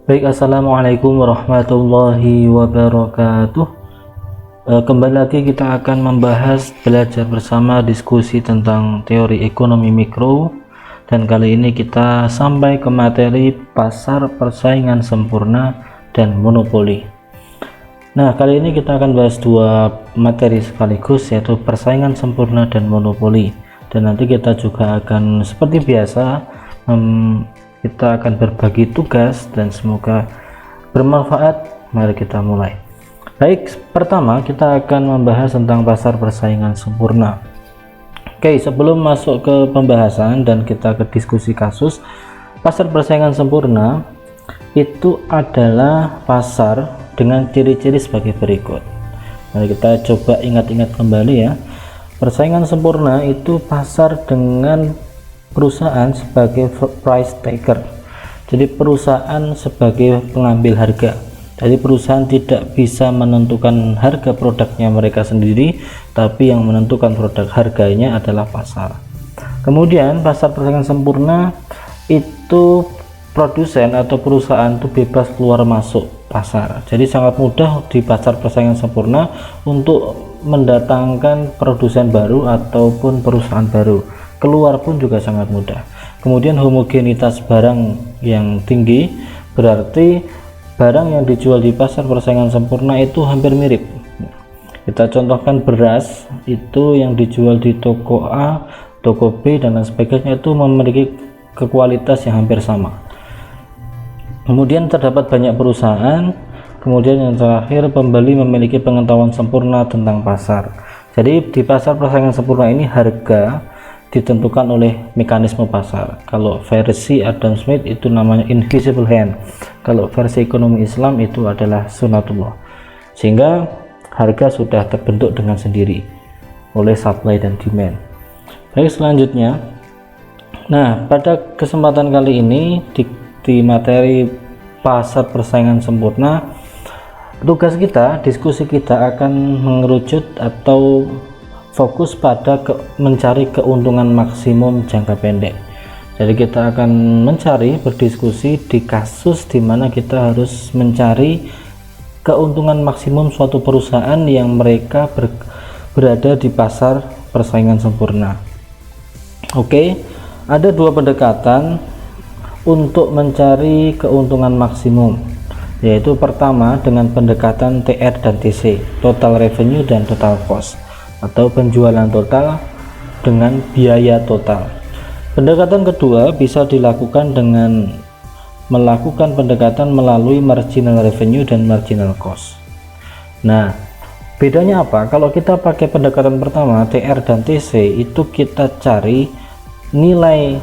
Baik, assalamualaikum warahmatullahi wabarakatuh. Kembali lagi kita akan belajar bersama diskusi tentang teori ekonomi mikro, dan kali ini kita sampai ke materi pasar persaingan sempurna dan monopoli. Nah, kali ini kita akan bahas dua materi sekaligus, yaitu persaingan sempurna dan monopoli, dan nanti kita juga akan seperti biasa kita akan berbagi tugas dan semoga bermanfaat. Mari kita mulai. Baik, pertama kita akan membahas tentang pasar persaingan sempurna. Oke, sebelum masuk ke pembahasan dan kita ke diskusi kasus, pasar persaingan sempurna itu adalah pasar dengan ciri-ciri sebagai berikut. Mari kita coba ingat-ingat kembali ya. Persaingan sempurna itu pasar dengan perusahaan sebagai price taker, jadi perusahaan sebagai pengambil harga. Jadi perusahaan tidak bisa menentukan harga produknya mereka sendiri, tapi yang menentukan produk harganya adalah pasar. Kemudian pasar persaingan sempurna itu produsen atau perusahaan itu bebas keluar masuk pasar, jadi sangat mudah di pasar persaingan sempurna untuk mendatangkan produsen baru ataupun perusahaan baru. Keluar pun juga sangat mudah. Kemudian homogenitas barang yang tinggi, berarti barang yang dijual di pasar persaingan sempurna itu hampir mirip. Kita contohkan beras itu yang dijual di toko A, toko B dan lain sebagainya itu memiliki kualitas yang hampir sama. Kemudian terdapat banyak perusahaan. Kemudian yang terakhir, pembeli memiliki pengetahuan sempurna tentang pasar. Jadi di pasar persaingan sempurna ini harga ditentukan oleh mekanisme pasar. Kalau versi Adam Smith itu namanya invisible hand, kalau versi ekonomi Islam itu adalah sunatullah, sehingga harga sudah terbentuk dengan sendiri oleh supply dan demand. Baik, selanjutnya, nah pada kesempatan kali ini di materi pasar persaingan sempurna, tugas kita, diskusi kita akan mengerucut atau fokus pada mencari keuntungan maksimum jangka pendek. Jadi kita akan berdiskusi di kasus di mana kita harus mencari keuntungan maksimum suatu perusahaan yang mereka berada di pasar persaingan sempurna. Oke, ada dua pendekatan untuk mencari keuntungan maksimum, yaitu pertama dengan pendekatan TR dan TC, total revenue dan total cost, atau penjualan total dengan biaya total. Pendekatan kedua bisa dilakukan dengan melakukan pendekatan melalui marginal revenue dan marginal cost. Nah, bedanya apa? Kalau kita pakai pendekatan pertama TR dan TC, itu kita cari nilai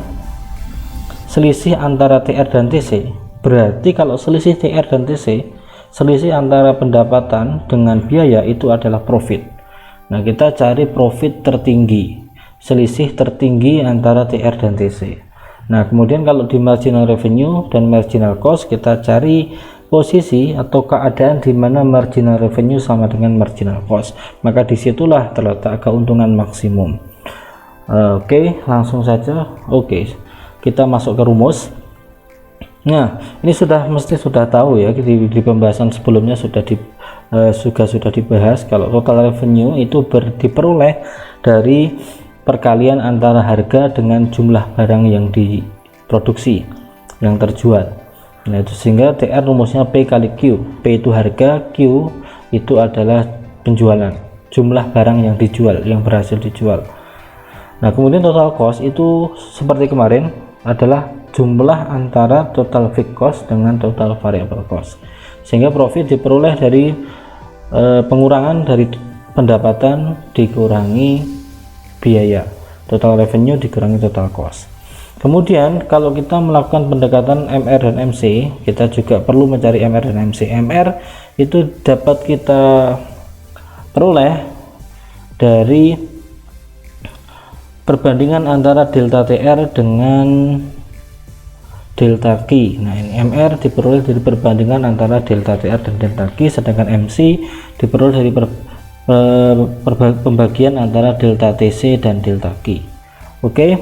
selisih antara TR dan TC. Berarti kalau selisih TR dan TC, selisih antara pendapatan dengan biaya itu adalah profit. Nah, kita cari profit tertinggi, selisih tertinggi antara TR dan TC. Nah, kemudian kalau di marginal revenue dan marginal cost, kita cari posisi atau keadaan di mana marginal revenue sama dengan marginal cost. Maka disitulah terletak keuntungan maksimum. Oke, langsung saja. Oke, kita masuk ke rumus. Nah, ini mesti sudah tahu ya, di pembahasan sebelumnya sudah dibahas kalau total revenue itu diperoleh dari perkalian antara harga dengan jumlah barang yang diproduksi, yang terjual. Nah, itu sehingga TR rumusnya P kali Q. P itu harga, Q itu adalah penjualan, jumlah barang yang dijual, yang berhasil dijual. Nah, kemudian total cost itu seperti kemarin adalah jumlah antara total fixed cost dengan total variable cost, sehingga profit diperoleh dari pengurangan dari pendapatan dikurangi biaya, total revenue dikurangi total cost. Kemudian kalau kita melakukan pendekatan MR dan MC, kita juga perlu mencari MR dan MC. MR itu dapat kita peroleh dari perbandingan antara delta TR dengan delta Q. Nah, ini MR diperoleh dari perbandingan antara delta TR dan delta Q, sedangkan MC diperoleh dari pembagian antara delta TC dan delta Q. Oke,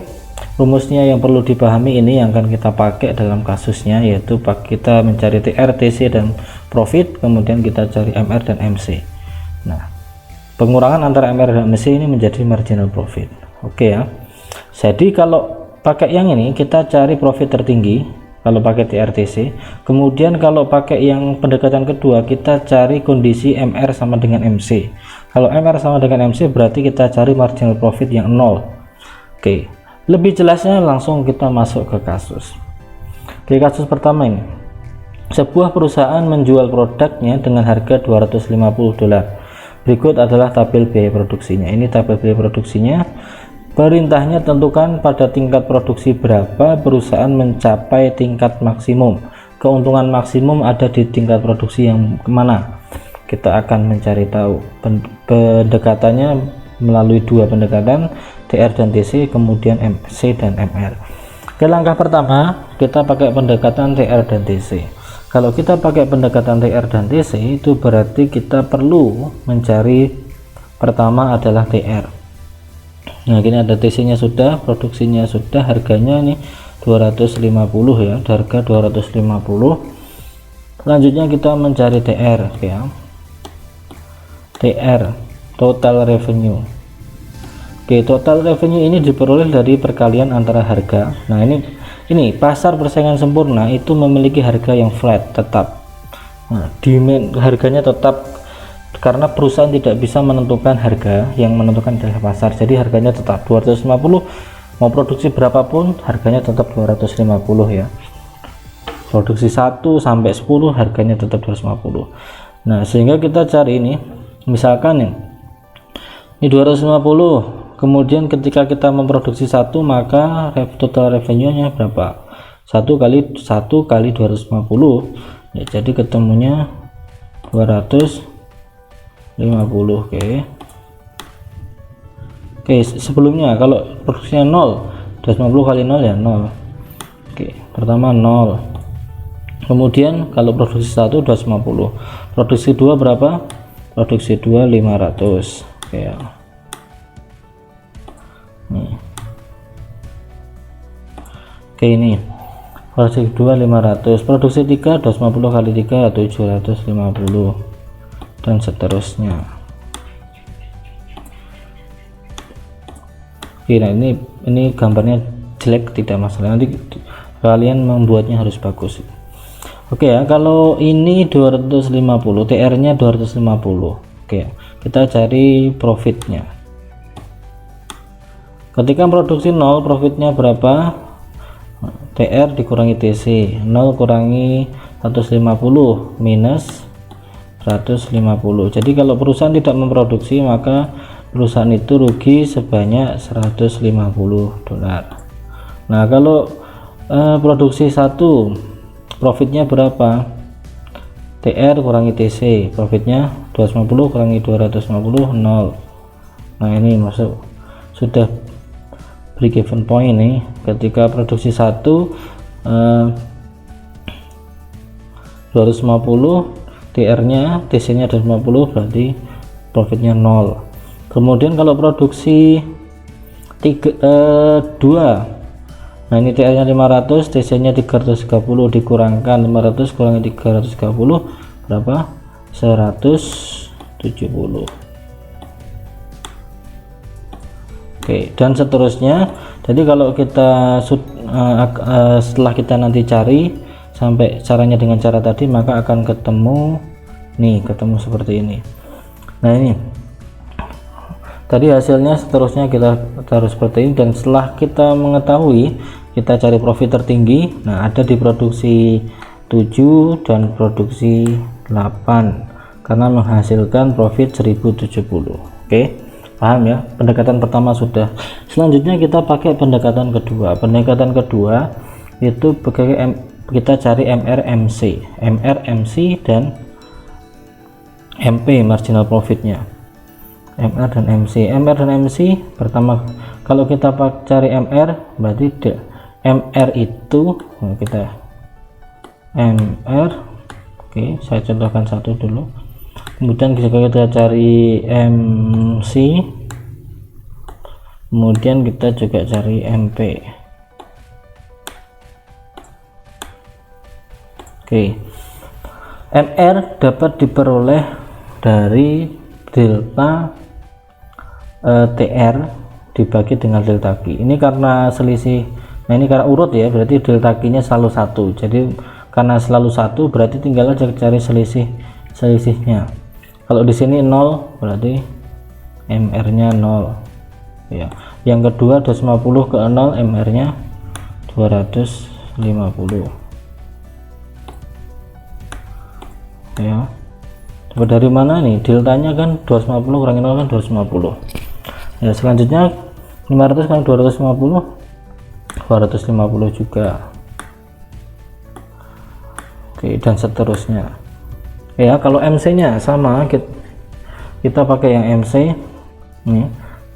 rumusnya yang perlu dipahami ini yang akan kita pakai dalam kasusnya, yaitu kita mencari TR, TC dan profit, kemudian kita cari MR dan MC. Nah, pengurangan antara MR dan MC ini menjadi marginal profit. Oke ya. Jadi kalau pakai yang ini kita cari profit tertinggi kalau pakai TRTC, kemudian kalau pakai yang pendekatan kedua kita cari kondisi MR sama dengan MC. Kalau MR sama dengan MC berarti kita cari marginal profit yang 0. Oke, lebih jelasnya langsung kita masuk ke kasus. Oke, kasus pertama ini, sebuah perusahaan menjual produknya dengan harga $250. Berikut adalah tabel biaya produksinya. Ini tabel biaya produksinya. Perintahnya tentukan pada tingkat produksi berapa perusahaan mencapai tingkat maksimum. Keuntungan maksimum ada di tingkat produksi yang kemana? Kita akan mencari tahu. Pendekatannya melalui dua pendekatan, TR dan TC, kemudian MC dan MR. Oke, langkah pertama kita pakai pendekatan TR dan TC. Kalau kita pakai pendekatan TR dan TC itu berarti kita perlu mencari pertama adalah TR. Nah, ini ada TC nya sudah, produksinya sudah, harganya nih 250 ya, harga 250. Selanjutnya kita mencari TR ya. TR, total revenue. Oke, total revenue ini diperoleh dari perkalian antara harga. Nah, ini pasar persaingan sempurna itu memiliki harga yang flat, tetap. Nah, demand harganya tetap karena perusahaan tidak bisa menentukan harga, yang menentukan adalah pasar. Jadi harganya tetap 250, mau produksi berapapun harganya tetap 250 ya. Produksi 1 sampai 10 harganya tetap 250. Nah, sehingga kita cari ini, misalkan ini 250, kemudian ketika kita memproduksi 1 maka total revenue-nya berapa? 1 kali 250 ya, jadi ketemunya 250. Oke, sebelumnya kalau produksinya 0, 250 kali 0 ya 0. Oke, pertama 0. Kemudian kalau produksi 1 250, produksi 2 berapa? Produksi 2 500. Oke ya. Oke, ini produksi 2 500, produksi 3 250 kali 3 750 dan seterusnya. Oke, nah ini gambarnya jelek tidak masalah, nanti kalian membuatnya harus bagus. Oke ya, kalau ini 250, TR nya 250. Oke, kita cari profitnya. Ketika produksi 0, profitnya berapa? TR dikurangi TC, 0 kurangi 150 minus 150. Jadi kalau perusahaan tidak memproduksi maka perusahaan itu rugi sebanyak $150. Nah, kalau produksi 1 profitnya berapa? TR kurangi TC, profitnya 250 kurangi 250 0. Nah, ini masuk sudah break even point nih. Ketika produksi 1 250, TR nya TC nya 250, berarti profitnya 0. Kemudian kalau produksi 2, nah ini TR nya 500, TC nya 330, dikurangkan 500 kurangi 330 berapa? 170. Oke, dan seterusnya. Jadi kalau kita setelah kita nanti cari sampai caranya dengan cara tadi, maka akan ketemu seperti ini. Nah, ini tadi hasilnya, seterusnya kita taruh seperti ini. Dan setelah kita mengetahui, kita cari profit tertinggi. Nah, ada di produksi 7 dan produksi 8 karena menghasilkan profit 1070. Oke, paham ya? Pendekatan pertama sudah. Selanjutnya kita pakai pendekatan kedua. Pendekatan kedua itu kita cari MR MC dan MP, marginal profitnya. MR dan MC pertama, kalau kita cari MR berarti MR itu kita MR. Oke, saya contohkan satu dulu, kemudian kita cari MC, kemudian kita juga cari MP. Oke. MR dapat diperoleh dari delta TR dibagi dengan delta Q. Ini karena selisih, nah ini karena urut ya, berarti delta Q nya selalu 1. Jadi karena selalu 1 berarti tinggal aja cari selisihnya. Kalau di sini 0 berarti MR nya 0 ya. Yang kedua 250 ke 0, MR nya 250 ya. Coba dari mana nih, deltanya kan 250 kurangi 0 kan 250 ya. Selanjutnya 500 kan 250 juga. Oke, dan seterusnya ya. Kalau MC nya sama, kita pakai yang MC ini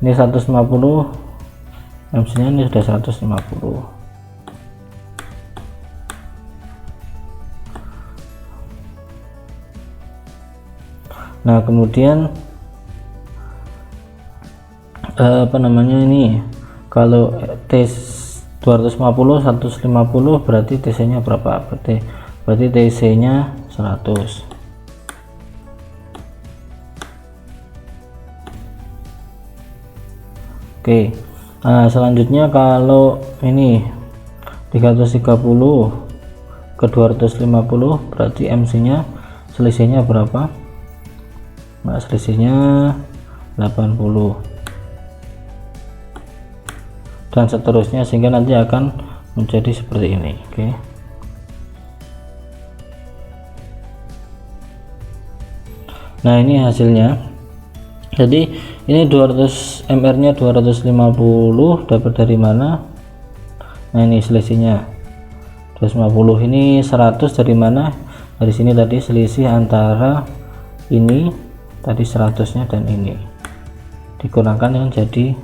150, MC nya ini sudah 150. Nah kemudian apa namanya ini, kalau T 250 150 berarti TC nya berapa? Berarti TC nya 100. Oke, nah selanjutnya kalau ini 330 ke 250 berarti MC nya selisihnya berapa? Nah selisihnya 80 dan seterusnya, sehingga nanti akan menjadi seperti ini. Oke. Nah ini hasilnya. Jadi ini 200 MR nya 250 dapat dari mana? Nah ini selisihnya 250, ini 100 dari mana? Dari sini tadi selisih antara ini tadi 100 nya dan ini dikurangkan yang jadi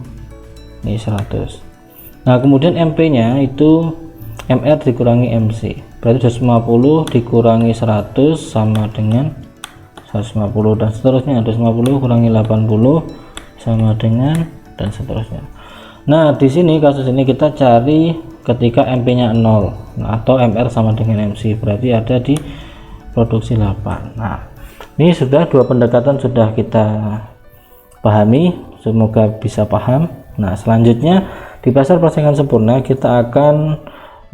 ini 100. Nah kemudian MP nya itu MR dikurangi MC, berarti 250 dikurangi 100 sama dengan 150 dan seterusnya. 250 kurangi 80 sama dengan dan seterusnya. Nah di sini kasus ini kita cari ketika MP nya 0, nah, atau MR sama dengan MC, berarti ada di produksi 8. Nah ini sudah dua pendekatan sudah kita pahami, semoga bisa paham. Nah selanjutnya di pasar persaingan sempurna kita akan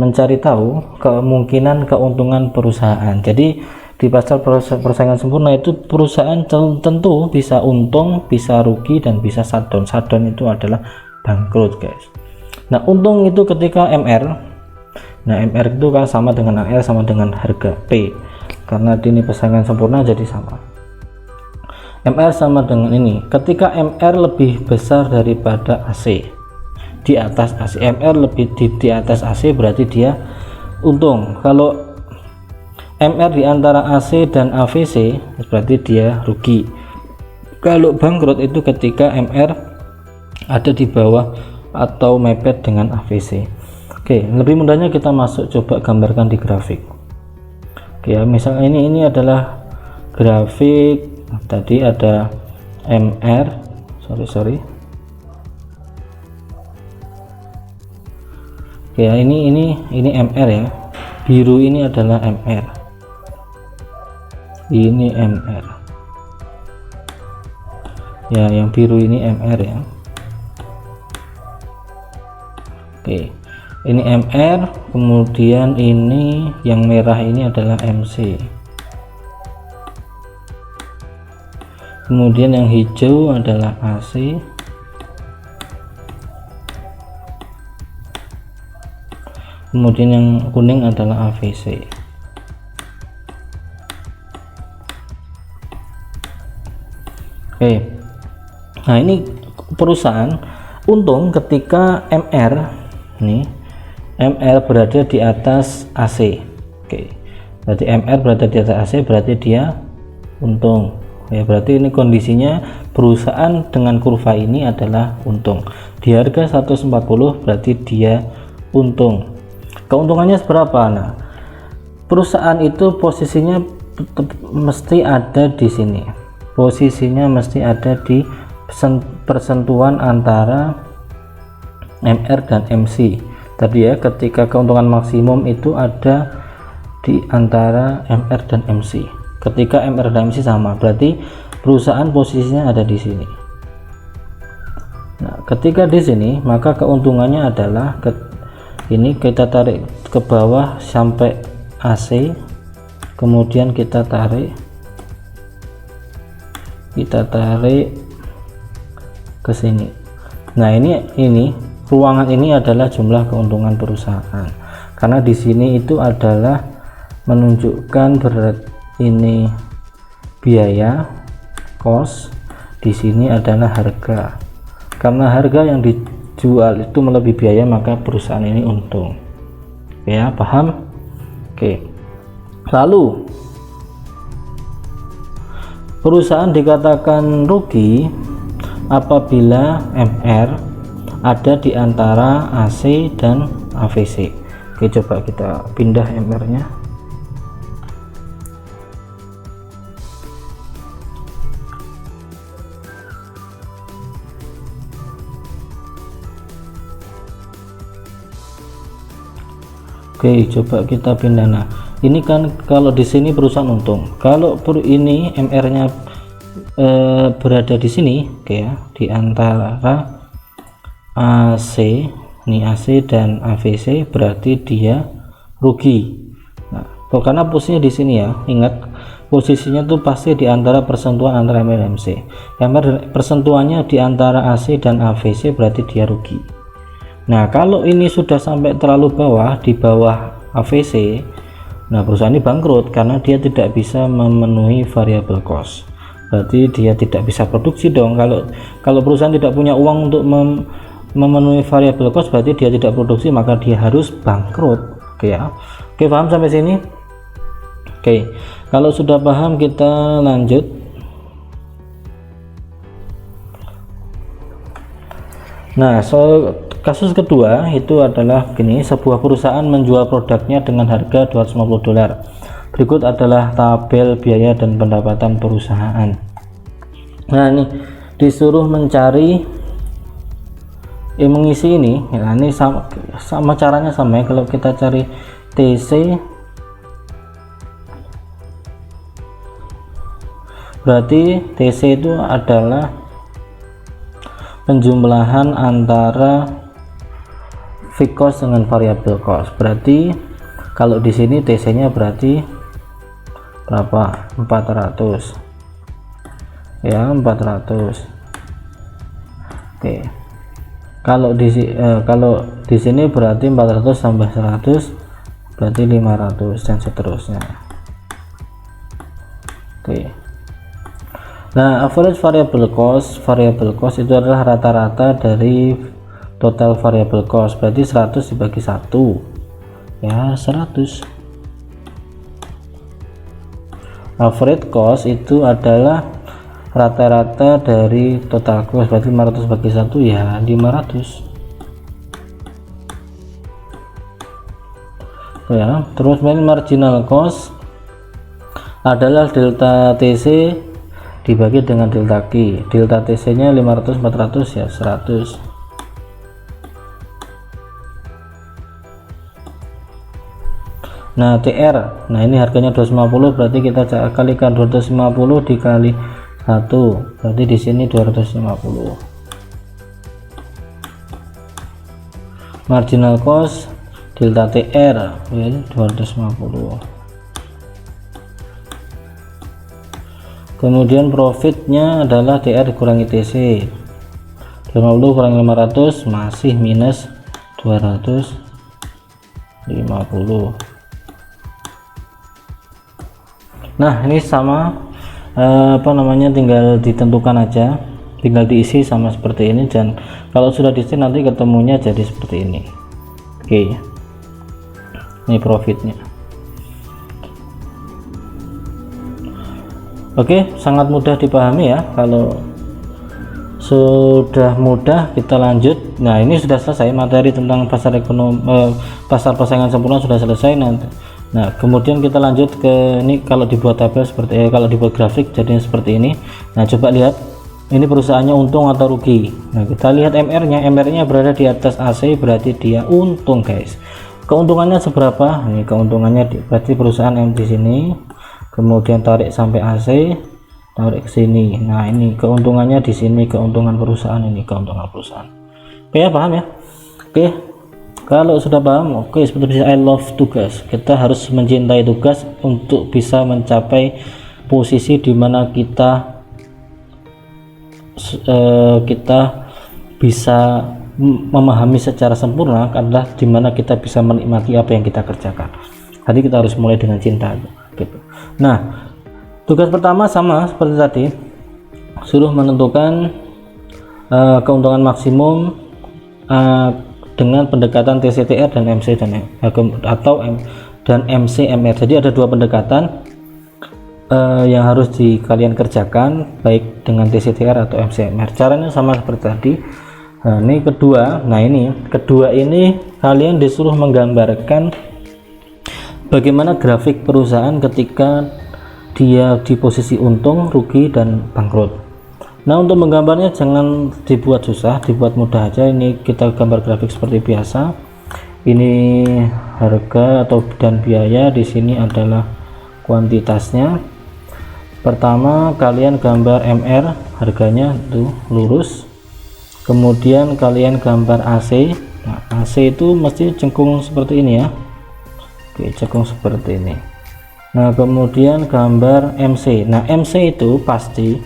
mencari tahu kemungkinan keuntungan perusahaan. Jadi di pasar persaingan sempurna itu perusahaan tentu bisa untung, bisa rugi, dan bisa shutdown. Shutdown itu adalah bangkrut guys. Nah untung itu ketika MR, nah MR itu kan sama dengan AL sama dengan harga P, karena ini persaingan sempurna jadi sama. MR sama dengan ini ketika MR lebih besar daripada AC, di atas AC, MR lebih di atas AC berarti dia untung. Kalau MR di antara AC dan AVC berarti dia rugi. Kalau bangkrut itu ketika MR ada di bawah atau mepet dengan AVC. Oke, lebih mudahnya kita masuk, coba gambarkan di grafik. Oke ya, misalnya ini adalah grafik, tadi ada MR, sorry. Oke ya, ini MR ya, biru ini adalah MR, ini MR ya, yang biru ini MR ya. Oke, ini MR, kemudian ini yang merah ini adalah MC, kemudian yang hijau adalah AC, kemudian yang kuning adalah AVC. Oke, nah ini perusahaan untung ketika MR nih, MR berada di atas AC. Oke, berarti MR berada di atas AC berarti dia untung ya. Berarti ini kondisinya perusahaan dengan kurva ini adalah untung. Di harga 140 berarti dia untung. Keuntungannya seberapa? Nah, perusahaan itu posisinya mesti ada di sini. Posisinya mesti ada di persentuhan antara MR dan MC tadi ya. Ketika keuntungan maksimum itu ada di antara MR dan MC. Ketika MR dan MC sama, berarti perusahaan posisinya ada di sini. Nah, ketika di sini, maka keuntungannya adalah ini kita tarik ke bawah sampai AC, kemudian kita tarik ke sini. Nah, ini ruangan ini adalah jumlah keuntungan perusahaan, karena di sini itu adalah menunjukkan ini biaya, cost, di sini adalah harga. Karena harga yang dijual itu melebihi biaya, maka perusahaan ini untung. Ya, paham? Oke. Lalu perusahaan dikatakan rugi apabila MR ada di antara AC dan AVC. Oke, coba kita pindah MR nya. Oke, coba kita pindah. Nah, ini kan kalau di sini perusahaan untung. Kalau ini MR-nya berada di sini, oke ya, di antara AC, ini AC dan AVC, berarti dia rugi. Nah, karena posisinya di sini ya, ingat posisinya tuh pasti di antara persentuhan antara MR dan MC. MR persentuhannya di antara AC dan AVC, berarti dia rugi. Nah, kalau ini sudah sampai terlalu bawah, di bawah AVC, nah perusahaan ini bangkrut karena dia tidak bisa memenuhi variable cost. Berarti dia tidak bisa produksi dong. Kalau perusahaan tidak punya uang untuk memenuhi variable cost, berarti dia tidak produksi, maka dia harus bangkrut. Oke ya. Oke, paham sampai sini? Oke. Kalau sudah paham, kita lanjut. Nah, kasus kedua itu adalah begini, sebuah perusahaan menjual produknya dengan harga $250. Berikut adalah tabel biaya dan pendapatan perusahaan. Nah, ini disuruh mencari mengisi ini. Nah, ini sama caranya sama ya. Kalau kita cari TC, berarti TC itu adalah penjumlahan antara fixed cost dengan variable cost. Berarti kalau di sini TC nya berarti berapa? 400 ya, 400. Oke, kalau di sini berarti 400 tambah 100 berarti 500 dan seterusnya. Oke. Nah, average variable cost itu adalah rata-rata dari total variable cost, berarti 100 dibagi 1 ya 100. Average cost itu adalah rata-rata dari total cost, berarti 500 bagi 1 ya 500 ya. Terus marginal cost adalah delta TC dibagi dengan delta Q. Delta TC nya 500 400 ya 100. Nah, TR, nah ini harganya 250, berarti kita kalikan 250 dikali 1, berarti di sini 250. Marginal cost delta TR ya 250. Kemudian profitnya adalah TR dikurangi TC, 250 kurangi 500 masih minus 250. Nah, ini sama tinggal ditentukan aja, tinggal diisi sama seperti ini, dan kalau sudah diisi nanti ketemunya jadi seperti ini. Oke, ini profitnya. Oke, sangat mudah dipahami ya. Kalau sudah mudah, kita lanjut. Nah, ini sudah selesai materi tentang pasar persaingan sempurna, sudah selesai nanti. Nah, kemudian kita lanjut ke ini. Kalau dibuat tabel seperti kalau dibuat grafik jadinya seperti ini. Nah, coba lihat ini perusahaannya untung atau rugi. Nah, kita lihat MR nya berada di atas AC, berarti dia untung guys. Keuntungannya seberapa? Ini keuntungannya berarti perusahaan yang di sini, kemudian tarik sampai AC, tarik ke sini. Nah, ini keuntungannya di sini, keuntungan perusahaan ini, keuntungan perusahaan. Oke ya, paham ya? Oke. Kalau sudah paham, oke, seperti I love tugas. Kita harus mencintai tugas untuk bisa mencapai posisi di mana kita bisa memahami secara sempurna adalah di mana kita bisa menikmati apa yang kita kerjakan. Jadi kita harus mulai dengan cinta gitu. Nah, tugas pertama sama seperti tadi, suruh menentukan keuntungan maksimum dengan pendekatan TCTR dan MC dan MCMR. Jadi ada dua pendekatan yang harus kalian kerjakan, baik dengan TCTR atau MCMR. Caranya sama seperti tadi. Nah, ini kedua ini kalian disuruh menggambarkan bagaimana grafik perusahaan ketika dia di posisi untung, rugi, dan bangkrut. Nah, untuk menggambarnya jangan dibuat susah, dibuat mudah aja. Ini kita gambar grafik seperti biasa. Ini harga dan biaya, di sini adalah kuantitasnya. Pertama kalian gambar MR, harganya itu lurus. Kemudian kalian gambar AC. Nah, AC itu mesti cengkung seperti ini ya. Oke, cengkung seperti ini. Nah, kemudian gambar MC. Nah, MC itu pasti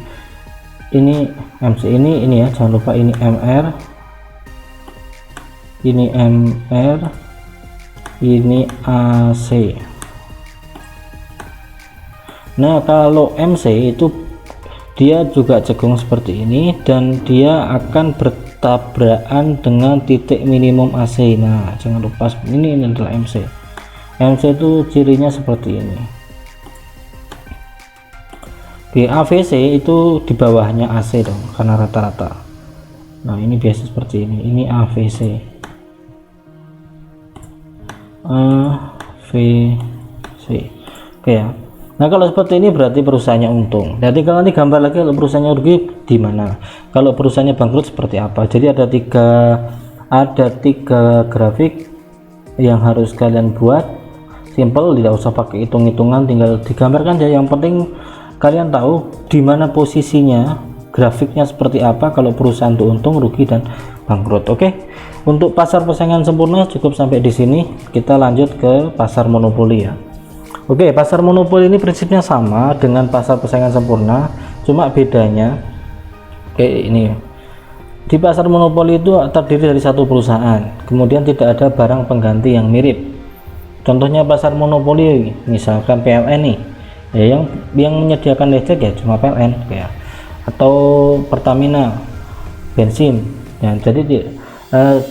ini MC, ini ya, jangan lupa ini MR, ini AC. Nah, kalau MC itu dia juga cekung seperti ini dan dia akan bertabrakan dengan titik minimum AC. Nah, jangan lupa ini adalah MC. MC itu cirinya seperti ini. Di AVC itu di bawahnya AC dong, karena rata-rata. Nah, ini biasa seperti ini. Ini AVC. AVC. Oke ya. Nah, kalau seperti ini berarti perusahaannya untung. Jadi kalau nanti gambar lagi kalau perusahaannya rugi di mana? Kalau perusahaannya bangkrut seperti apa? Jadi ada tiga grafik yang harus kalian buat. Simple, tidak usah pakai hitung-hitungan, tinggal digambarkan aja. Yang penting kalian tahu di mana posisinya, grafiknya seperti apa kalau perusahaan itu untung, rugi, dan bangkrut. Oke. Untuk pasar persaingan sempurna cukup sampai di sini. Kita lanjut ke pasar monopoli ya. Oke, pasar monopoli ini prinsipnya sama dengan pasar persaingan sempurna, cuma bedanya kayak ini. Di pasar monopoli itu terdiri dari satu perusahaan, kemudian tidak ada barang pengganti yang mirip. Contohnya pasar monopoli misalkan PLN nih. Ya, yang menyediakan listrik ya cuma PLN ya, atau Pertamina bensin ya. Jadi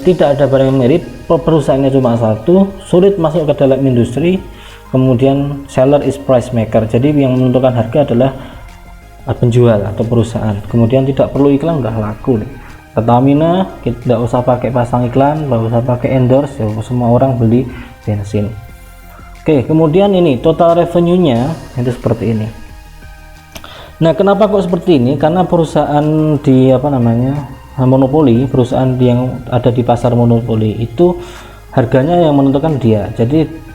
tidak ada barang yang mirip, perusahaannya cuma satu, sulit masuk ke dalam industri. Kemudian seller is price maker, jadi yang menentukan harga adalah penjual atau perusahaan. Kemudian tidak perlu iklan, udah laku nih. Pertamina kita tidak usah pakai pasang iklan, tidak usah pakai endorse ya, semua orang beli bensin. Oke, kemudian ini total revenue-nya itu seperti ini. Nah, kenapa kok seperti ini? Karena perusahaan di monopoli, perusahaan yang ada di pasar monopoli itu harganya yang menentukan dia. Jadi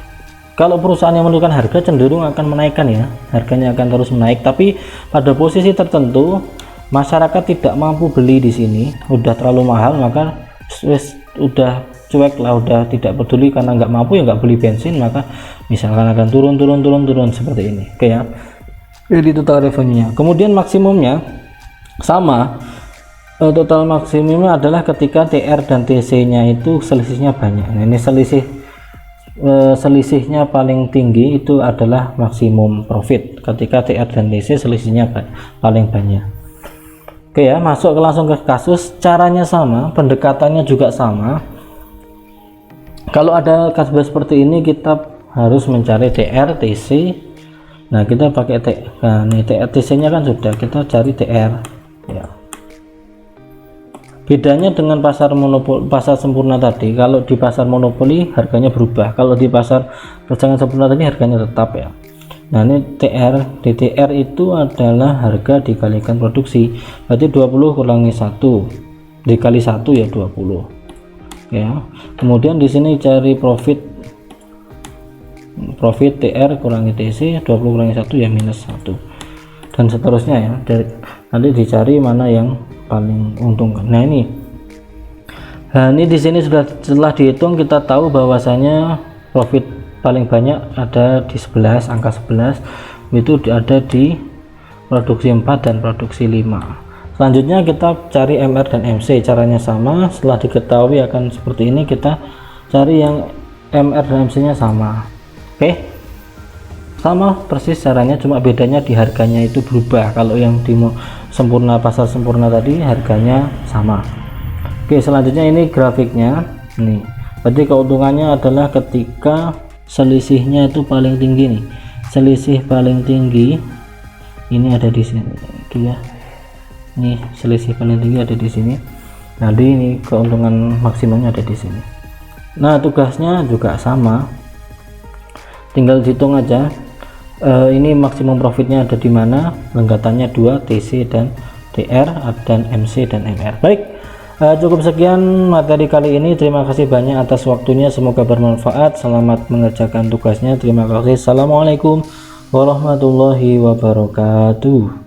kalau perusahaan yang menentukan harga cenderung akan menaikkan ya, harganya akan terus menaik. Tapi pada posisi tertentu masyarakat tidak mampu beli di sini, udah terlalu mahal, maka udah cuek lah, udah tidak peduli karena nggak mampu ya nggak beli bensin, maka misalkan akan turun seperti ini. Oke ya, jadi total revenue-nya. Kemudian maksimumnya sama, total maksimumnya adalah ketika TR dan TC-nya itu selisihnya banyak. Nah, ini selisihnya paling tinggi itu adalah maksimum profit ketika TR dan TC selisihnya paling banyak. Oke ya, masuk langsung ke kasus. Caranya sama, pendekatannya juga sama. Kalau ada kasus seperti ini kita harus mencari TR, TC. Nah, kita pakai TR, TC-nya kan sudah, kita cari TR ya. Bedanya dengan pasar monopoli, pasar sempurna tadi, kalau di pasar monopoli harganya berubah, kalau di pasar persaingan sempurna tadi harganya tetap ya. Nah, ini TR, DTR itu adalah harga dikalikan produksi, berarti 20 kurangi 1 dikali 1 ya 20 ya. Kemudian di sini cari profit profit TR kurangi TC, 20 kurangi 1 ya minus 1, dan seterusnya ya. Nanti dicari mana yang paling untung. Nah ini di sini setelah dihitung kita tahu bahwasanya profit paling banyak ada di 11, angka 11 itu ada di produksi 4 dan produksi 5. Selanjutnya kita cari MR dan MC, caranya sama. Setelah diketahui akan seperti ini, kita cari yang MR dan MC nya sama. Oke, sama persis caranya, cuma bedanya di harganya itu berubah. Kalau yang di sempurna, pasar sempurna tadi harganya sama. Oke, selanjutnya ini grafiknya nih. Berarti keuntungannya adalah ketika selisihnya itu paling tinggi nih. Selisih paling tinggi ini ada di sini tuh ya. Nih selisih paling tinggi ada di sini. Jadi ini keuntungan maksimalnya ada di sini. Nah tugasnya juga sama, tinggal dihitung aja. Ini maksimum profitnya ada di mana, lengkatannya 2, TC dan TR, dan MC dan MR. Baik, cukup sekian materi kali ini. Terima kasih banyak atas waktunya, semoga bermanfaat. Selamat mengerjakan tugasnya. Terima kasih. Assalamualaikum warahmatullahi wabarakatuh.